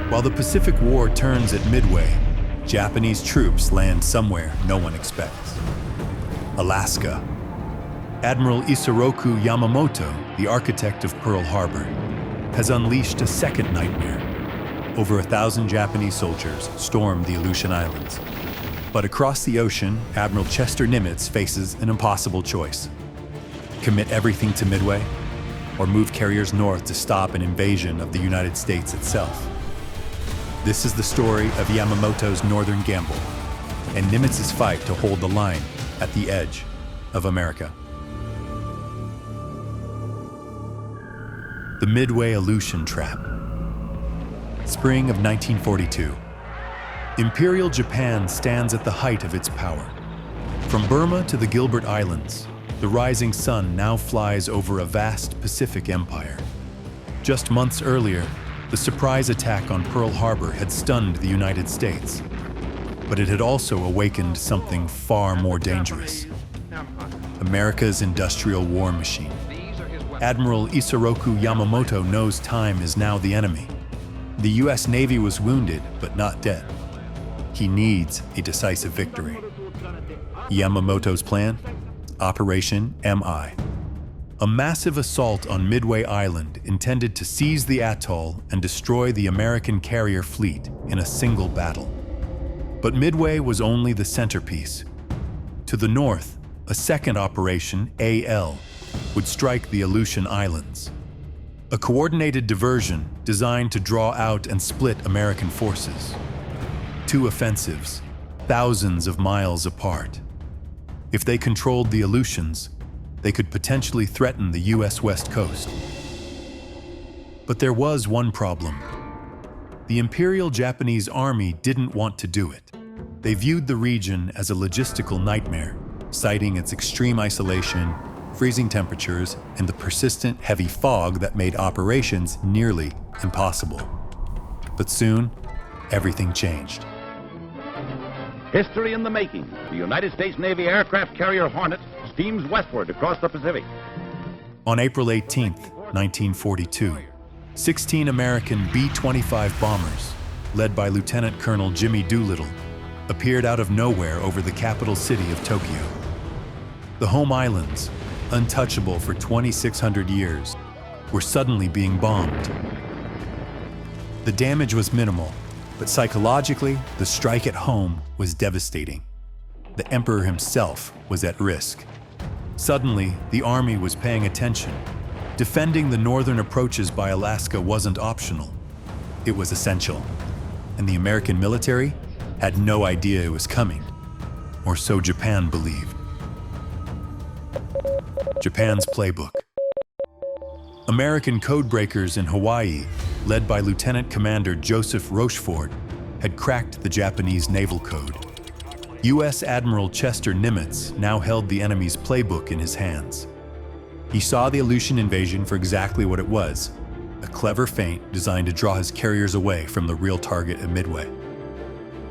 While the Pacific War turns at Midway, Japanese troops land somewhere no one expects. Alaska. Admiral Isoroku Yamamoto, the architect of Pearl Harbor, has unleashed a second nightmare. Over 1,000 Japanese soldiers storm the Aleutian Islands. But across the ocean, Admiral Chester Nimitz faces an impossible choice. Commit everything to Midway, or move carriers north to stop an invasion of the United States itself. This is the story of Yamamoto's northern gamble and Nimitz's fight to hold the line at the edge of America. The Midway Aleutian Trap. Spring of 1942. Imperial Japan stands at the height of its power. From Burma to the Gilbert Islands, the rising sun now flies over a vast Pacific empire. Just months earlier, the surprise attack on Pearl Harbor had stunned the United States, but it had also awakened something far more dangerous: America's industrial war machine. Admiral Isoroku Yamamoto knows time is now the enemy. The U.S. Navy was wounded, but not dead. He needs a decisive victory. Yamamoto's plan? Operation MI. A massive assault on Midway Island intended to seize the atoll and destroy the American carrier fleet in a single battle. But Midway was only the centerpiece. To the north, a second operation, AL, would strike the Aleutian Islands. A coordinated diversion designed to draw out and split American forces. Two offensives, thousands of miles apart. If they controlled the Aleutians, they could potentially threaten the U.S. West Coast. But there was one problem. The Imperial Japanese Army didn't want to do it. They viewed the region as a logistical nightmare, citing its extreme isolation, freezing temperatures, and the persistent heavy fog that made operations nearly impossible. But soon, everything changed. History in the making. The United States Navy aircraft carrier Hornet steams westward across the Pacific. On April 18, 1942, 16 American B-25 bombers, led by Lieutenant Colonel Jimmy Doolittle, appeared out of nowhere over the capital city of Tokyo. The home islands, untouchable for 2,600 years, were suddenly being bombed. The damage was minimal, but psychologically, the strike at home was devastating. The Emperor himself was at risk. Suddenly, the Army was paying attention. Defending the northern approaches by Alaska wasn't optional. It was essential. And the American military had no idea it was coming, or so Japan believed. Japan's playbook. American codebreakers in Hawaii, led by Lieutenant Commander Joseph Rochefort, had cracked the Japanese naval code. U.S. Admiral Chester Nimitz now held the enemy's playbook in his hands. He saw the Aleutian invasion for exactly what it was, a clever feint designed to draw his carriers away from the real target at Midway.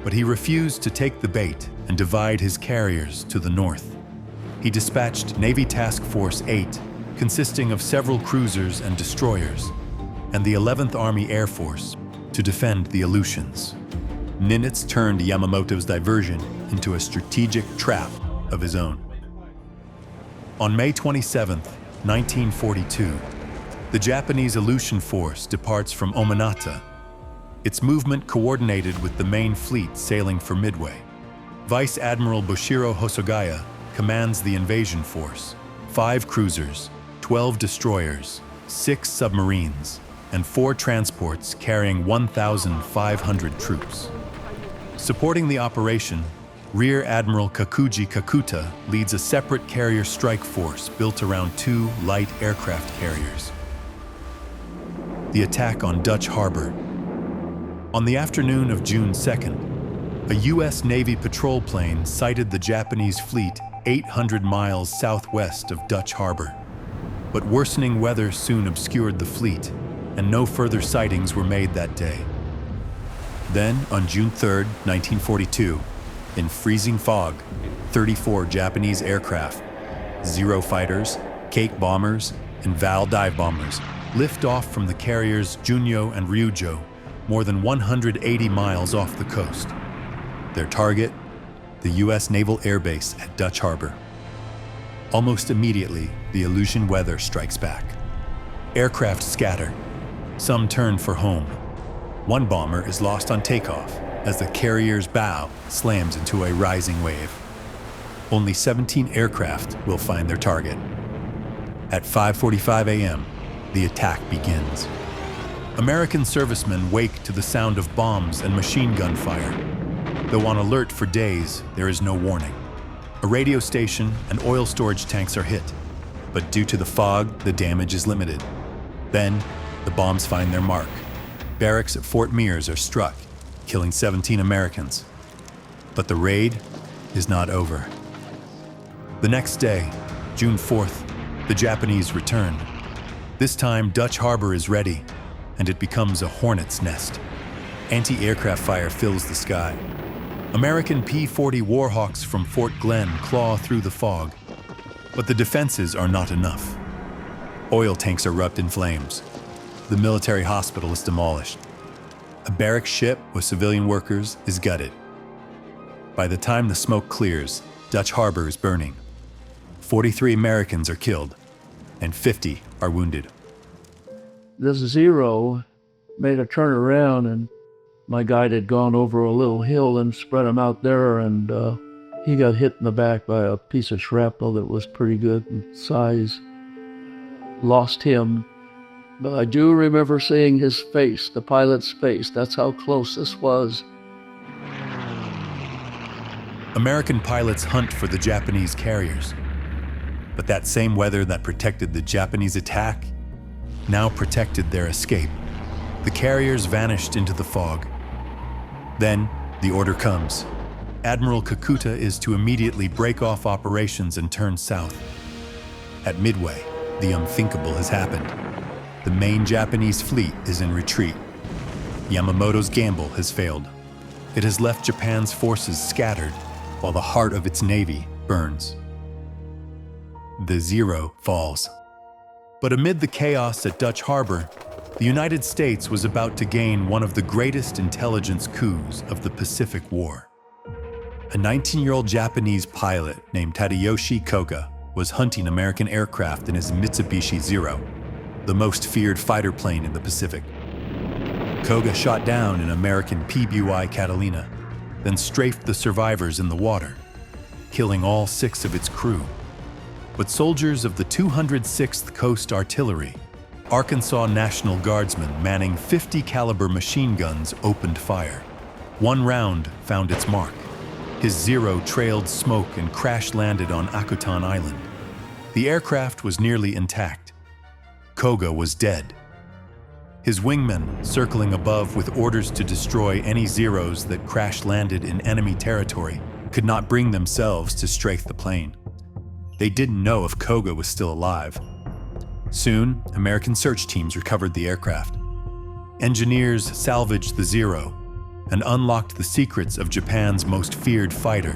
But he refused to take the bait and divide his carriers to the north. He dispatched Navy Task Force 8, consisting of several cruisers and destroyers, and the 11th Army Air Force to defend the Aleutians. Nimitz turned Yamamoto's diversion into a strategic trap of his own. On May 27, 1942, the Japanese Aleutian Force departs from Ominata, its movement coordinated with the main fleet sailing for Midway. Vice Admiral Bushiro Hosogaya commands the invasion force: 5 cruisers, 12 destroyers, 6 submarines, and 4 transports carrying 1,500 troops. Supporting the operation, Rear Admiral Kakuji Kakuta leads a separate carrier strike force built around 2 light aircraft carriers. The attack on Dutch Harbor. On the afternoon of June 2nd, a U.S. Navy patrol plane sighted the Japanese fleet 800 miles southwest of Dutch Harbor. But worsening weather soon obscured the fleet, and no further sightings were made that day. Then, on June 3, 1942, in freezing fog, 34 Japanese aircraft, Zero fighters, Cake bombers, and Val dive bombers lift off from the carriers Junyo and Ryujo more than 180 miles off the coast. Their target, the U.S. Naval Air Base at Dutch Harbor. Almost immediately, the Aleutian weather strikes back. Aircraft scatter. Some turn for home. One bomber is lost on takeoff as the carrier's bow slams into a rising wave. Only 17 aircraft will find their target. At 5:45 a.m., the attack begins. American servicemen wake to the sound of bombs and machine gun fire. Though on alert for days, there is no warning. A radio station and oil storage tanks are hit, but due to the fog, the damage is limited. Then, the bombs find their mark. Barracks at Fort Mears are struck, killing 17 Americans. But the raid is not over. The next day, June 4th, the Japanese return. This time, Dutch Harbor is ready, and it becomes a hornet's nest. Anti-aircraft fire fills the sky. American P-40 Warhawks from Fort Glenn claw through the fog, but the defenses are not enough. Oil tanks erupt in flames. The military hospital is demolished. A barrack ship with civilian workers is gutted. By the time the smoke clears, Dutch Harbor is burning. 43 Americans are killed, and 50 are wounded. This Zero made a turn around, and my guide had gone over a little hill and spread him out there, and he got hit in the back by a piece of shrapnel that was pretty good in size. Lost him. But I do remember seeing his face, the pilot's face. That's how close this was. American pilots hunt for the Japanese carriers. But that same weather that protected the Japanese attack now protected their escape. The carriers vanished into the fog. Then, the order comes. Admiral Kakuta is to immediately break off operations and turn south. At Midway, the unthinkable has happened. The main Japanese fleet is in retreat. Yamamoto's gamble has failed. It has left Japan's forces scattered, while the heart of its navy burns. The Zero falls. But amid the chaos at Dutch Harbor, the United States was about to gain one of the greatest intelligence coups of the Pacific War. A 19-year-old Japanese pilot named Tadayoshi Koga was hunting American aircraft in his Mitsubishi Zero, the most feared fighter plane in the Pacific. Koga shot down an American PBY Catalina, then strafed the survivors in the water, killing all 6 of its crew. But soldiers of the 206th Coast Artillery, Arkansas National Guardsmen manning 50 caliber machine guns opened fire. One round found its mark. His Zero trailed smoke and crash-landed on Akutan Island. The aircraft was nearly intact. Koga was dead. His wingmen, circling above with orders to destroy any Zeros that crash-landed in enemy territory, could not bring themselves to strafe the plane. They didn't know if Koga was still alive. Soon, American search teams recovered the aircraft. Engineers salvaged the Zero and unlocked the secrets of Japan's most feared fighter,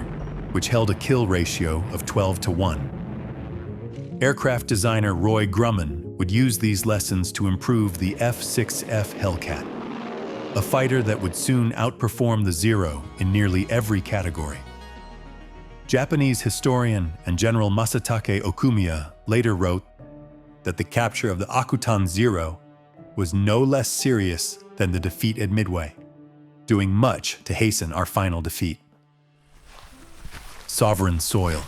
which held a kill ratio of 12-1. Aircraft designer Roy Grumman would use these lessons to improve the F-6F Hellcat, a fighter that would soon outperform the Zero in nearly every category. Japanese historian and General Masatake Okumiya later wrote that the capture of the Akutan Zero was no less serious than the defeat at Midway, doing much to hasten our final defeat. Sovereign soil.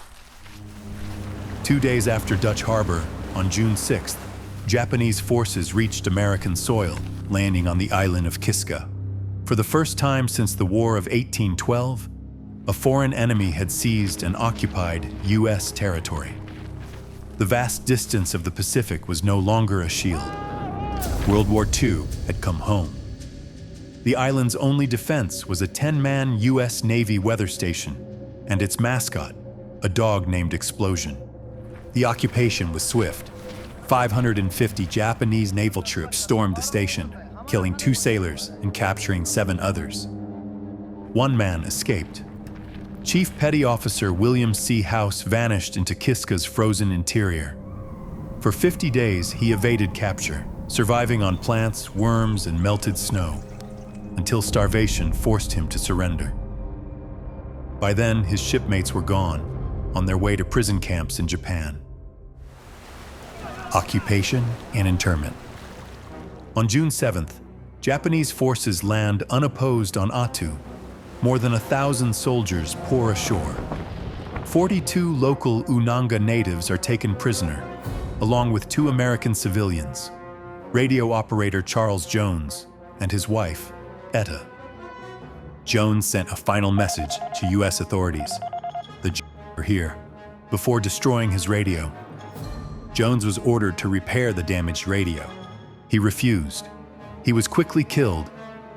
2 days after Dutch Harbor, on June 6th, Japanese forces reached American soil, landing on the island of Kiska. For the first time since the War of 1812, a foreign enemy had seized and occupied U.S. territory. The vast distance of the Pacific was no longer a shield. World War II had come home. The island's only defense was a 10-man U.S. Navy weather station and its mascot, a dog named Explosion. The occupation was swift. 550 Japanese naval troops stormed the station, killing 2 sailors and capturing 7 others. 1 man escaped. Chief Petty Officer William C. House vanished into Kiska's frozen interior. For 50 days, he evaded capture, surviving on plants, worms, and melted snow. until starvation forced him to surrender. By then, his shipmates were gone, on their way to prison camps in Japan. Occupation and internment. On June 7th, Japanese forces land unopposed on Attu. More than 1,000 soldiers pour ashore. 42 local Unangan natives are taken prisoner, along with 2 American civilians, radio operator Charles Jones and his wife, Etta. Jones sent a final message to U.S. authorities. The J are here, before destroying his radio. Jones was ordered to repair the damaged radio. He refused. He was quickly killed,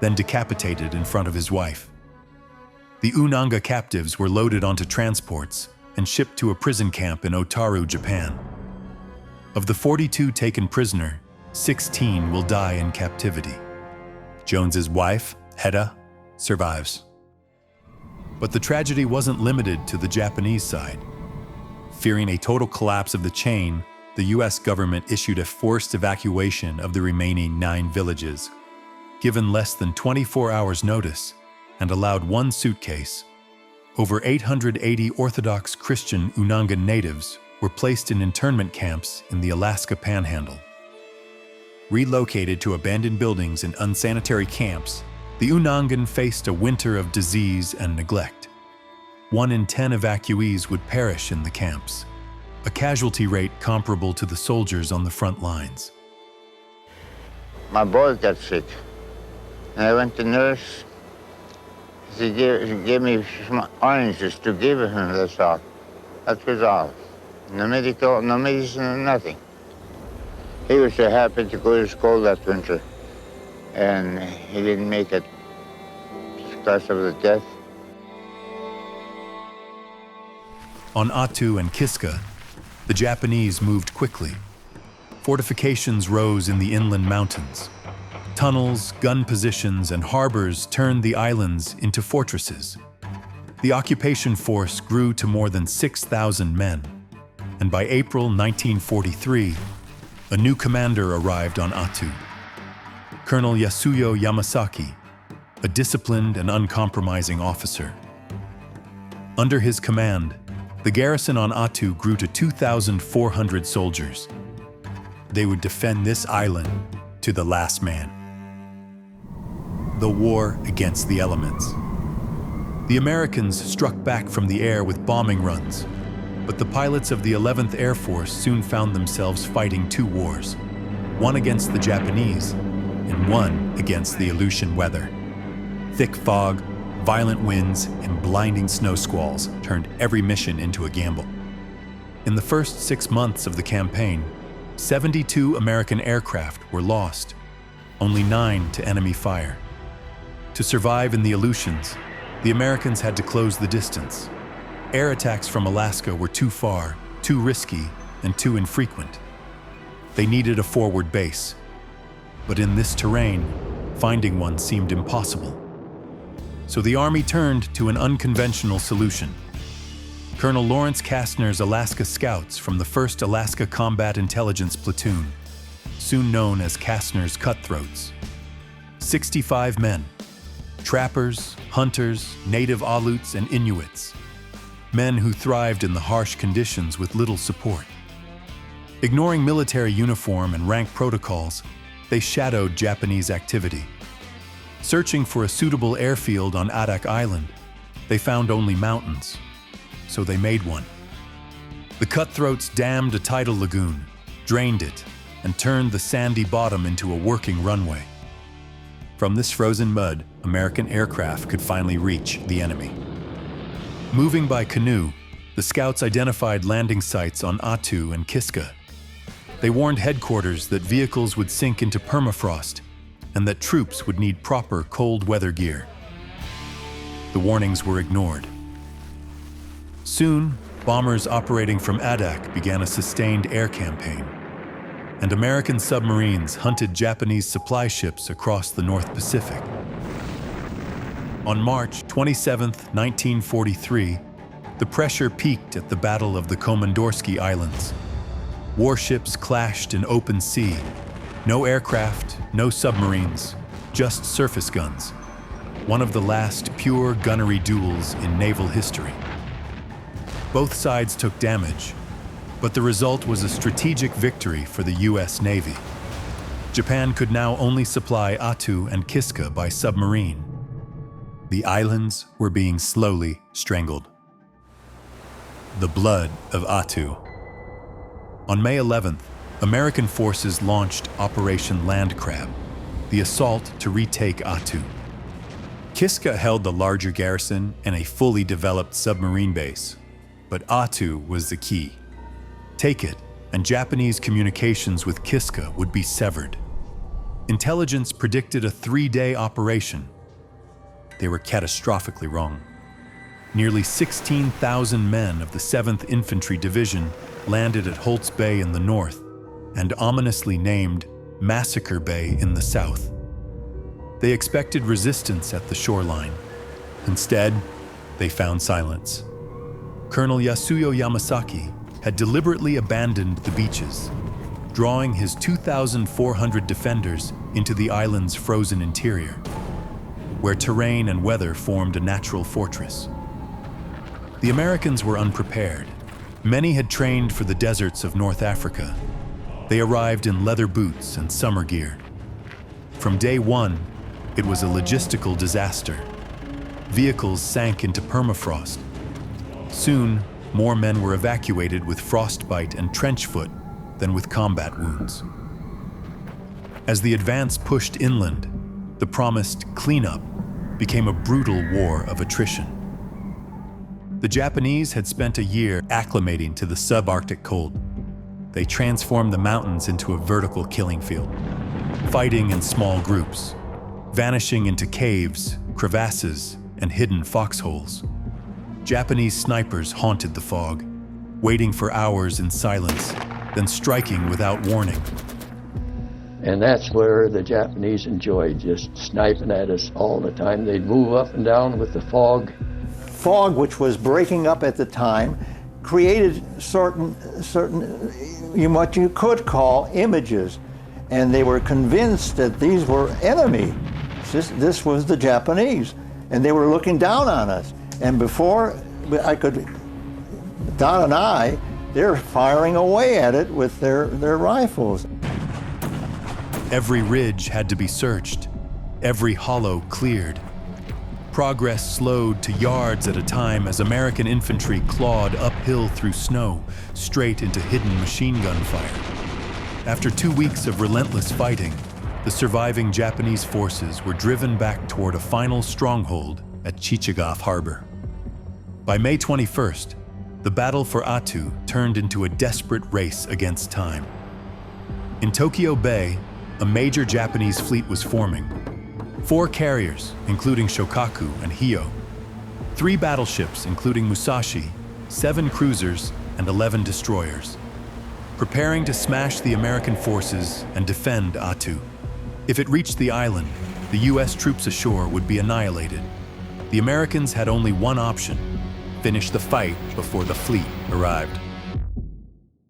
then decapitated in front of his wife. The Unanga captives were loaded onto transports and shipped to a prison camp in Otaru, Japan. Of the 42 taken prisoner, 16 will die in captivity. Jones's wife, Hedda, survives. But the tragedy wasn't limited to the Japanese side. Fearing a total collapse of the chain, the U.S. government issued a forced evacuation of the remaining 9 villages, given less than 24 hours' notice, and allowed 1 suitcase. Over 880 Orthodox Christian Unangan natives were placed in internment camps in the Alaska Panhandle. Relocated to abandoned buildings and unsanitary camps, the Unangan faced a winter of disease and neglect. 1 in 10 evacuees would perish in the camps, a casualty rate comparable to the soldiers on the front lines. My boy got sick, and I went to nurse. She gave me some oranges to give him, that's all. That was all. No medicine, nothing. He was so happy to go to school that winter, and he didn't make it because of the death. On Attu and Kiska, the Japanese moved quickly. Fortifications rose in the inland mountains. Tunnels, gun positions, and harbors turned the islands into fortresses. The occupation force grew to more than 6,000 men, and by April 1943, a new commander arrived on Attu, Colonel Yasuyo Yamasaki, a disciplined and uncompromising officer. Under his command, the garrison on Attu grew to 2,400 soldiers. They would defend this island to the last man. The war against the elements. The Americans struck back from the air with bombing runs, but the pilots of the 11th Air Force soon found themselves fighting 2 wars, one against the Japanese and one against the Aleutian weather. Thick fog, violent winds, and blinding snow squalls turned every mission into a gamble. In the first 6 months of the campaign, 72 American aircraft were lost, only 9 to enemy fire. To survive in the Aleutians, the Americans had to close the distance. Air attacks from Alaska were too far, too risky, and too infrequent. They needed a forward base. But in this terrain, finding one seemed impossible. So the Army turned to an unconventional solution. Colonel Lawrence Castner's Alaska Scouts from the 1st Alaska Combat Intelligence Platoon, soon known as Castner's Cutthroats. 65 men, trappers, hunters, native Aleuts, and Inuits. Men who thrived in the harsh conditions with little support. Ignoring military uniform and rank protocols, they shadowed Japanese activity. Searching for a suitable airfield on Adak Island, they found only mountains, so they made one. The Cutthroats dammed a tidal lagoon, drained it, and turned the sandy bottom into a working runway. From this frozen mud, American aircraft could finally reach the enemy. Moving by canoe, the scouts identified landing sites on Attu and Kiska. They warned headquarters that vehicles would sink into permafrost and that troops would need proper cold weather gear. The warnings were ignored. Soon, bombers operating from Adak began a sustained air campaign, and American submarines hunted Japanese supply ships across the North Pacific. On March 27, 1943, the pressure peaked at the Battle of the Komandorski Islands. Warships clashed in open sea. No aircraft, no submarines, just surface guns. one of the last pure gunnery duels in naval history. Both sides took damage, but the result was a strategic victory for the U.S. Navy. Japan could now only supply Attu and Kiska by submarine. The islands were being slowly strangled. The blood of Attu. On May 11th, American forces launched Operation Land Crab, the assault to retake Attu. Kiska held the larger garrison and a fully developed submarine base, but Attu was the key. Take it, and Japanese communications with Kiska would be severed. Intelligence predicted a 3-day operation. They were catastrophically wrong. Nearly 16,000 men of the 7th Infantry Division landed at Holtz Bay in the north and ominously named Massacre Bay in the south. They expected resistance at the shoreline. Instead, they found silence. Colonel Yasuyo Yamasaki had deliberately abandoned the beaches, drawing his 2,400 defenders into the island's frozen interior, where terrain and weather formed a natural fortress. The Americans were unprepared. Many had trained for the deserts of North Africa. They arrived in leather boots and summer gear. From day one, it was a logistical disaster. Vehicles sank into permafrost. Soon, more men were evacuated with frostbite and trench foot than with combat wounds. As the advance pushed inland, the promised cleanup became a brutal war of attrition. The Japanese had spent a year acclimating to the subarctic cold. They transformed the mountains into a vertical killing field, fighting in small groups, vanishing into caves, crevasses, and hidden foxholes. Japanese snipers haunted the fog, waiting for hours in silence, then striking without warning. And that's where the Japanese enjoyed just sniping at us all the time. They'd move up and down with the fog. Fog, which was breaking up at the time, created certain what you could call images. And they were convinced that these were enemy. This was the Japanese. And they were looking down on us. And before Don and I, they're firing away at it with their rifles. Every ridge had to be searched, every hollow cleared. Progress slowed to yards at a time as American infantry clawed uphill through snow, straight into hidden machine gun fire. After 2 weeks of relentless fighting, the surviving Japanese forces were driven back toward a final stronghold at Chichagof Harbor. By May 21st, the battle for Attu turned into a desperate race against time. In Tokyo Bay, a major Japanese fleet was forming. 4 carriers, including Shokaku and Hyo, 3 battleships, including Musashi, 7 cruisers, and 11 destroyers, preparing to smash the American forces and defend Attu. If it reached the island, the U.S. troops ashore would be annihilated. The Americans had only one option: finish the fight before the fleet arrived.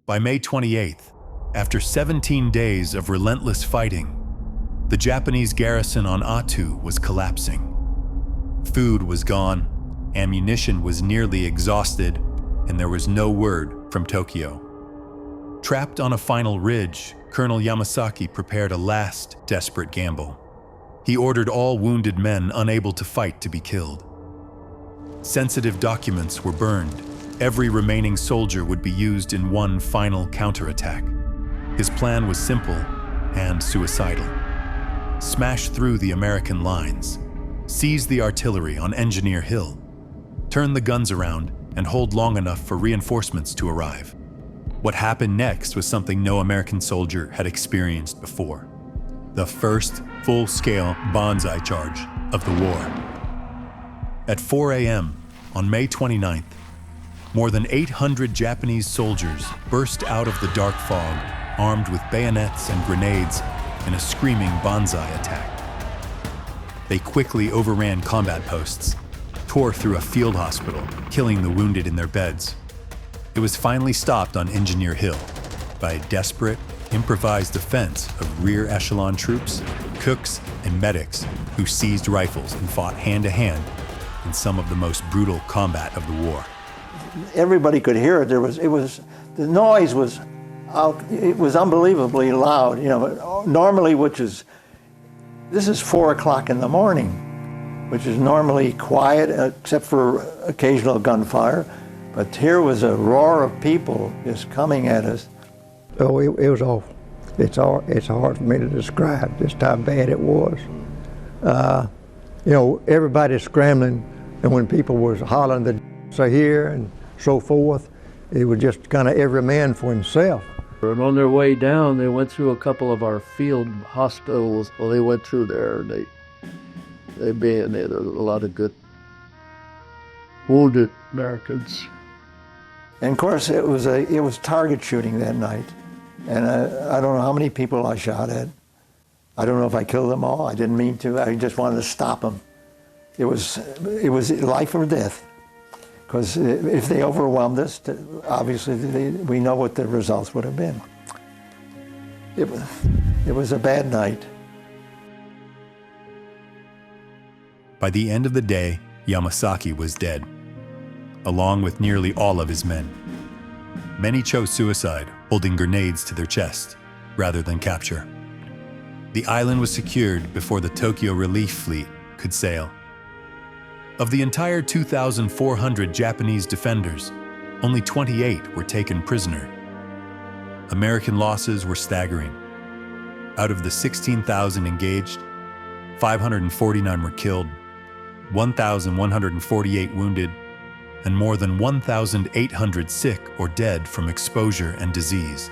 By May 28th, after 17 days of relentless fighting, the Japanese garrison on Attu was collapsing. Food was gone, ammunition was nearly exhausted, and there was no word from Tokyo. Trapped on a final ridge, Colonel Yamasaki prepared a last desperate gamble. He ordered all wounded men unable to fight to be killed. Sensitive documents were burned. Every remaining soldier would be used in one final counterattack. His plan was simple and suicidal. Smash through the American lines, seize the artillery on Engineer Hill, turn the guns around, and hold long enough for reinforcements to arrive. What happened next was something no American soldier had experienced before: the first full-scale Banzai charge of the war. At 4 a.m. on May 29th, more than 800 Japanese soldiers burst out of the dark fog, armed with bayonets and grenades, in a screaming Banzai attack. They quickly overran combat posts, tore through a field hospital, killing the wounded in their beds. It was finally stopped on Engineer Hill by a desperate, improvised defense of rear echelon troops cooks and medics who seized rifles and fought hand-to-hand in some of the most brutal combat of the war. Everybody could hear it. The noise was out, it was unbelievably loud. You know, normally, this is 4 o'clock in the morning, which is normally quiet except for occasional gunfire. But here was a roar of people just coming at us. Oh, it was awful. It's hard for me to describe just how bad it was. You know, everybody's scrambling, and when people was hollering the "so here" and so forth, it was just kind of every man for himself. And on their way down, they went through a couple of our field hospitals. Well, they went through there, and they bayoneted a lot of good wounded Americans. And of course, it was target shooting that night. And I don't know how many people I shot at. I don't know if I killed them all. I didn't mean to. I just wanted to stop them. It was life or death. Because if they overwhelmed us, obviously we know what the results would have been. It was a bad night. By the end of the day, Yamasaki was dead, along with nearly all of his men. Many chose suicide, holding grenades to their chest, rather than capture. The island was secured before the Tokyo relief fleet could sail. Of the entire 2,400 Japanese defenders, only 28 were taken prisoner. American losses were staggering. Out of the 16,000 engaged, 549 were killed, 1,148 wounded, and more than 1,800 sick or dead from exposure and disease,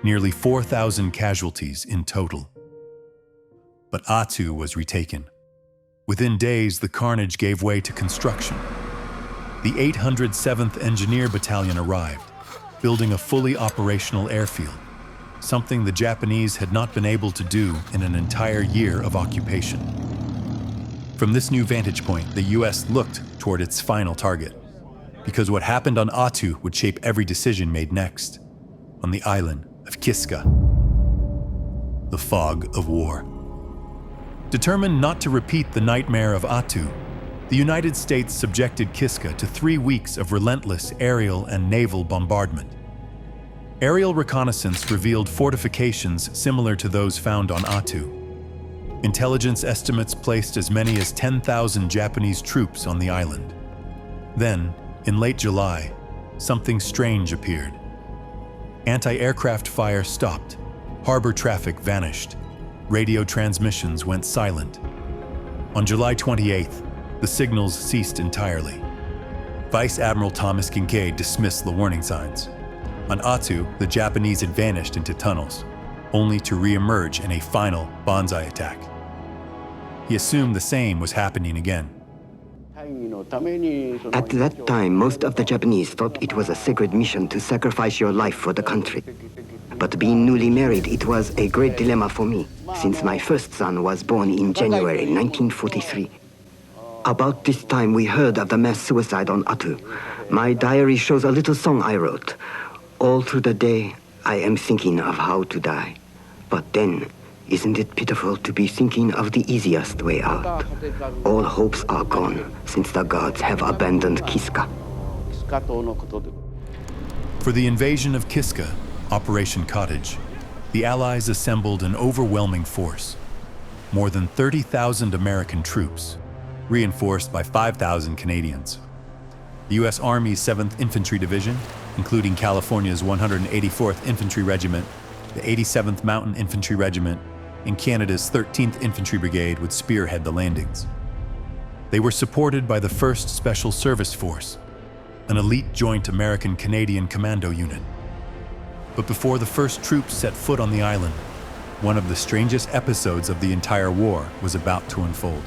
nearly 4,000 casualties in total. But Attu was retaken. Within days, the carnage gave way to construction. The 807th Engineer Battalion arrived, building a fully operational airfield, something the Japanese had not been able to do in an entire year of occupation. From this new vantage point, the U.S. looked toward its final target, because what happened on Attu would shape every decision made next, on the island of Kiska. The fog of war. Determined not to repeat the nightmare of Attu, the United States subjected Kiska to 3 weeks of relentless aerial and naval bombardment. Aerial reconnaissance revealed fortifications similar to those found on Attu. Intelligence estimates placed as many as 10,000 Japanese troops on the island. Then, in late July, something strange appeared. Anti-aircraft fire stopped, harbor traffic vanished, radio transmissions went silent. On July 28th, the signals ceased entirely. Vice Admiral Thomas Kincaid dismissed the warning signs. On Attu, the Japanese had vanished into tunnels, only to re-emerge in a final Banzai attack. He assumed the same was happening again. At that time, most of the Japanese thought it was a sacred mission to sacrifice your life for the country. But being newly married, it was a great dilemma for me, since my first son was born in January 1943. About this time, we heard of the mass suicide on Attu. My diary shows a little song I wrote. All through the day, I am thinking of how to die. But then, isn't it pitiful to be thinking of the easiest way out? All hopes are gone, since the gods have abandoned Kiska. For the invasion of Kiska, Operation Cottage, the Allies assembled an overwhelming force. More than 30,000 American troops, reinforced by 5,000 Canadians. The U.S. Army's 7th Infantry Division, including California's 184th Infantry Regiment, the 87th Mountain Infantry Regiment, and Canada's 13th Infantry Brigade would spearhead the landings. They were supported by the 1st Special Service Force, an elite joint American-Canadian commando unit. But before the first troops set foot on the island, one of the strangest episodes of the entire war was about to unfold.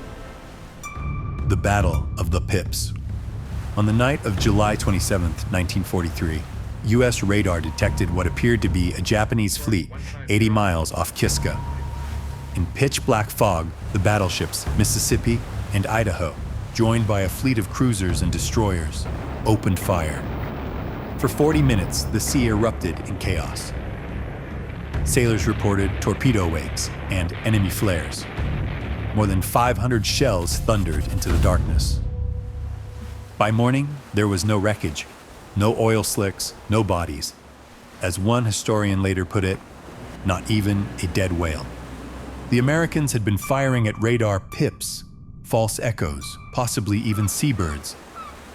The Battle of the Pips. On the night of July 27, 1943, U.S. radar detected what appeared to be a Japanese fleet 80 miles off Kiska. In pitch-black fog, the battleships Mississippi and Idaho, joined by a fleet of cruisers and destroyers, opened fire. For 40 minutes, the sea erupted in chaos. Sailors reported torpedo wakes and enemy flares. More than 500 shells thundered into the darkness. By morning, there was no wreckage, no oil slicks, no bodies. As one historian later put it, not even a dead whale. The Americans had been firing at radar pips, false echoes, possibly even seabirds.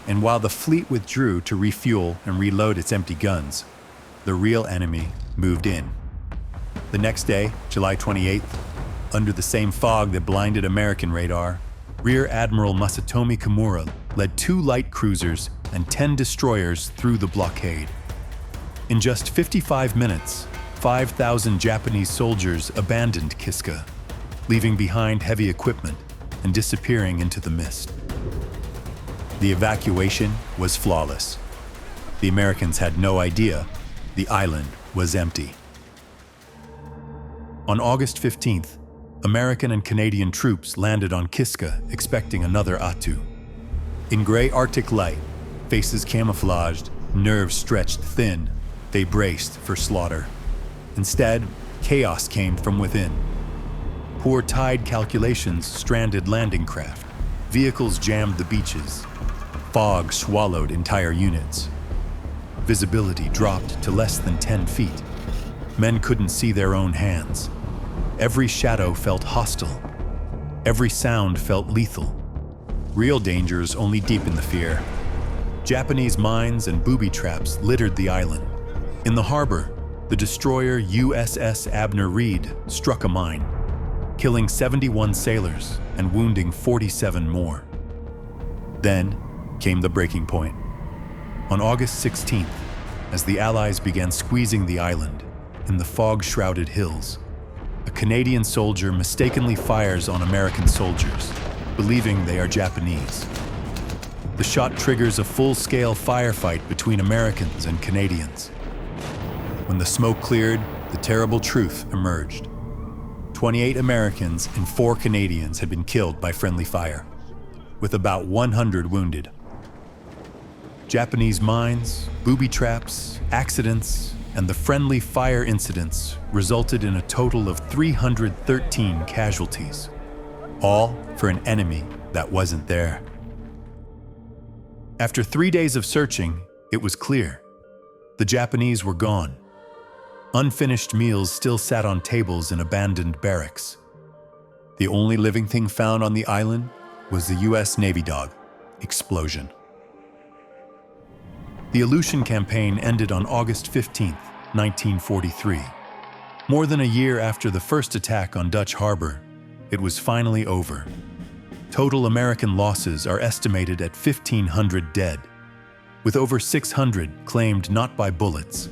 And while the fleet withdrew to refuel and reload its empty guns, the real enemy moved in. The next day, July 28th, under the same fog that blinded American radar, Rear Admiral Masatomi Kimura led 2 light cruisers and 10 destroyers through the blockade. In just 55 minutes, 5,000 Japanese soldiers abandoned Kiska, leaving behind heavy equipment and disappearing into the mist. The evacuation was flawless. The Americans had no idea the island was empty. On August 15th, American and Canadian troops landed on Kiska expecting another Attu. In gray Arctic light, faces camouflaged, nerves stretched thin, they braced for slaughter. Instead, chaos came from within. Poor tide calculations stranded landing craft. Vehicles jammed the beaches. Fog swallowed entire units. Visibility dropped to less than 10 feet. Men couldn't see their own hands. Every shadow felt hostile. Every sound felt lethal. Real dangers only deepened the fear. Japanese mines and booby traps littered the island. In the harbor, the destroyer USS Abner Reed struck a mine, killing 71 sailors and wounding 47 more. Then came the breaking point. On August 16th, as the Allies began squeezing the island in the fog-shrouded hills, a Canadian soldier mistakenly fires on American soldiers, believing they are Japanese. The shot triggers a full-scale firefight between Americans and Canadians. When the smoke cleared, the terrible truth emerged. 28 Americans and 4 Canadians had been killed by friendly fire, with about 100 wounded. Japanese mines, booby traps, accidents, and the friendly fire incidents resulted in a total of 313 casualties, all for an enemy that wasn't there. After 3 days of searching, it was clear. The Japanese were gone. Unfinished meals still sat on tables in abandoned barracks. The only living thing found on the island was the U.S. Navy dog, Explosion. The Aleutian Campaign ended on August 15, 1943. More than a year after the first attack on Dutch Harbor, it was finally over. Total American losses are estimated at 1,500 dead, with over 600 claimed not by bullets,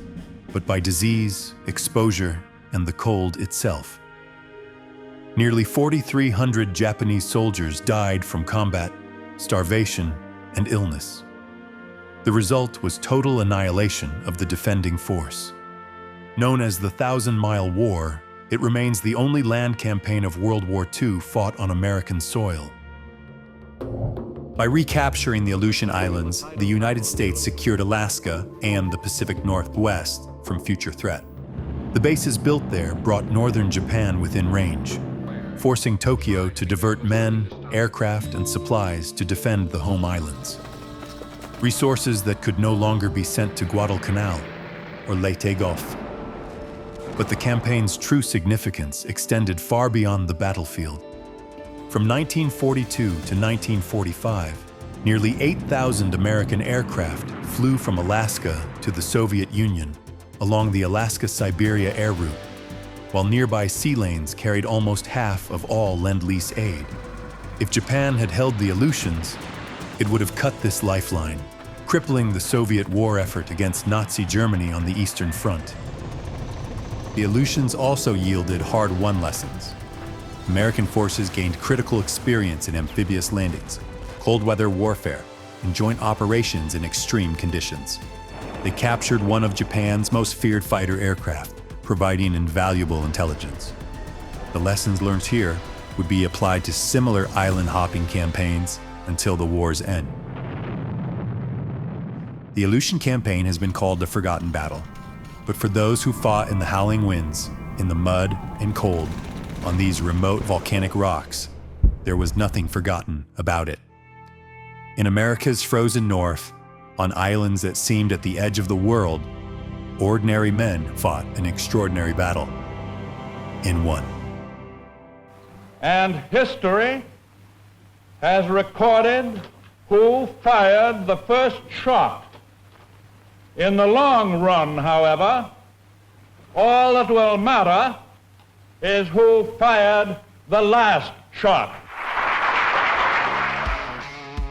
but by disease, exposure, and the cold itself. Nearly 4,300 Japanese soldiers died from combat, starvation, and illness. The result was total annihilation of the defending force. Known as the 1,000-Mile War, it remains the only land campaign of World War II fought on American soil. By recapturing the Aleutian Islands, the United States secured Alaska and the Pacific Northwest from future threat. The bases built there brought northern Japan within range, forcing Tokyo to divert men, aircraft, and supplies to defend the home islands. Resources that could no longer be sent to Guadalcanal or Leyte Gulf. But the campaign's true significance extended far beyond the battlefield. From 1942 to 1945, nearly 8,000 American aircraft flew from Alaska to the Soviet Union along the Alaska-Siberia air route, while nearby sea lanes carried almost half of all Lend-Lease aid. If Japan had held the Aleutians, it would have cut this lifeline, crippling the Soviet war effort against Nazi Germany on the Eastern Front. The Aleutians also yielded hard-won lessons. American forces gained critical experience in amphibious landings, cold weather warfare, and joint operations in extreme conditions. They captured one of Japan's most feared fighter aircraft, providing invaluable intelligence. The lessons learned here would be applied to similar island-hopping campaigns until the war's end. The Aleutian Campaign has been called the Forgotten Battle, but for those who fought in the howling winds, in the mud and cold, on these remote volcanic rocks, there was nothing forgotten about it. In America's frozen north, on islands that seemed at the edge of the world, ordinary men fought an extraordinary battle, and won. And history has recorded who fired the first shot. In the long run, however, all that will matter is who fired the last shot.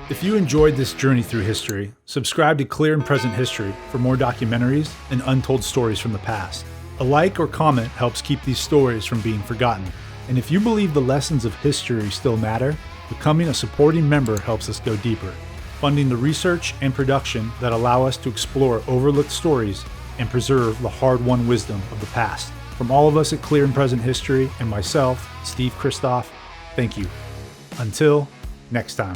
If you enjoyed this journey through history, subscribe to Clear and Present History for more documentaries and untold stories from the past. A like or comment helps keep these stories from being forgotten. And if you believe the lessons of history still matter, becoming a supporting member helps us go deeper, funding the research and production that allow us to explore overlooked stories and preserve the hard-won wisdom of the past. From all of us at Clear and Present History and myself, Steve Kristoff, thank you. Until next time.